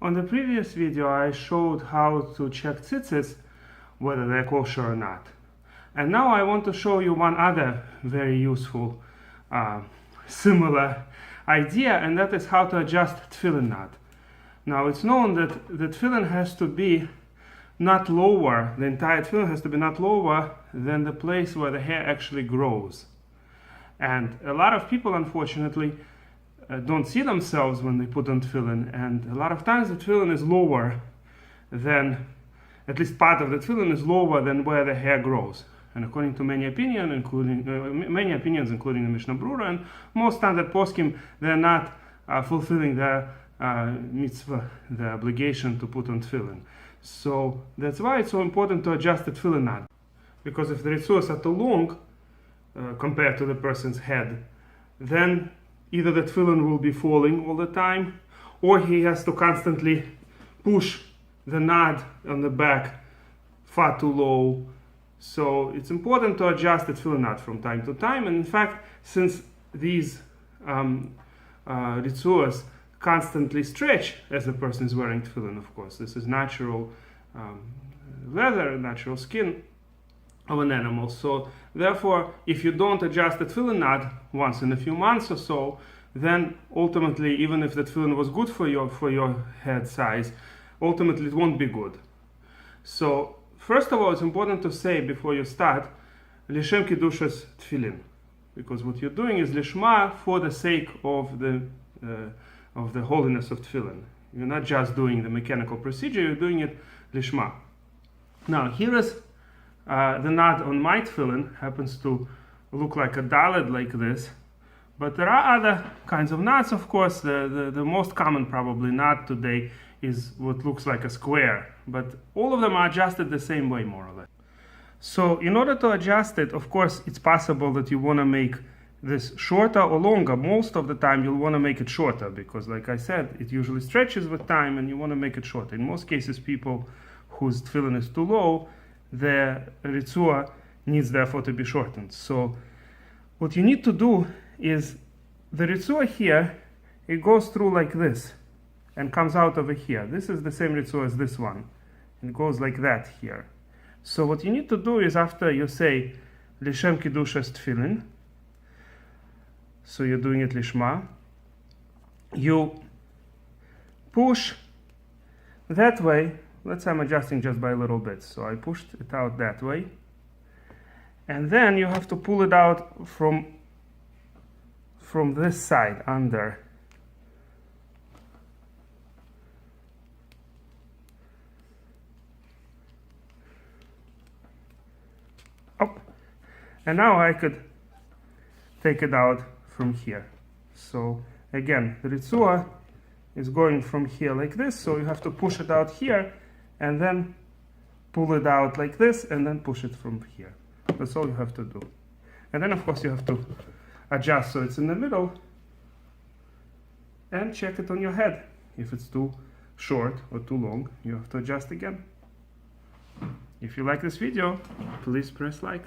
On the previous video I showed how to check tzitzis, whether they're kosher or not. And now I want to show you one other very useful similar idea, and that is how to adjust tefillin knot. Now it's known that the tefillin has to be not lower, the entire tefillin has to be not lower than the place where the hair actually grows. And a lot of people, unfortunately, don't see themselves when they put on tefillin, and a lot of times the tefillin is lower than, at least part of the tefillin is lower than where the hair grows. And according to many opinions, including the Mishnah Brura and most standard poskim, they're not fulfilling their mitzvah, the obligation to put on tefillin. So that's why it's so important to adjust the tefillin knot, because if the ritzuos are too long compared to the person's head, then either the tefillin will be falling all the time, or he has to constantly push the knot on the back far too low. So it's important to adjust the tefillin knot from time to time. And in fact, since these ritzuos constantly stretch as the person is wearing tefillin, of course, this is natural leather, natural skin of an animal. So therefore, if you don't adjust the tefillin knot once in a few months or so, then ultimately, even if the tefillin was good for your head size, ultimately it won't be good. So first of all, it's important to say before you start, L'shem Kiddushas Tefillin, because what you're doing is lishma for the sake of the holiness of tefillin. You're not just doing the mechanical procedure, you're doing it lishma. Now here is the knot on my tefillin, happens to look like a dalet like this, but there are other kinds of knots, of course. The most common probably knot today is what looks like a square, but all of them are adjusted the same way, more or less. So in order to adjust it, of course, it's possible that you want to make this shorter or longer. Most of the time you'll want to make it shorter, because like I said, it usually stretches with time and you want to make it shorter. In most cases, people whose tefillin is too low, their ritzua needs therefore to be shortened. So what you need to do is the ritzua here, it goes through like this and comes out over here. This is the same ritzua as this one. It goes like that here. So what you need to do is, after you say L'shem Kiddushas Tefillin, so you're doing it lishma, you push that way. Let's say I'm adjusting just by a little bit. So I pushed it out that way. And then you have to pull it out from this side under. Up. And now I could take it out from here. So again, the ritzua is going from here like this, so you have to push it out here and then pull it out like this and then push it from here. That's all you have to do. And then of course you have to adjust so it's in the middle and check it on your head. If it's too short or too long, you have to adjust again. If you like this video, please press like.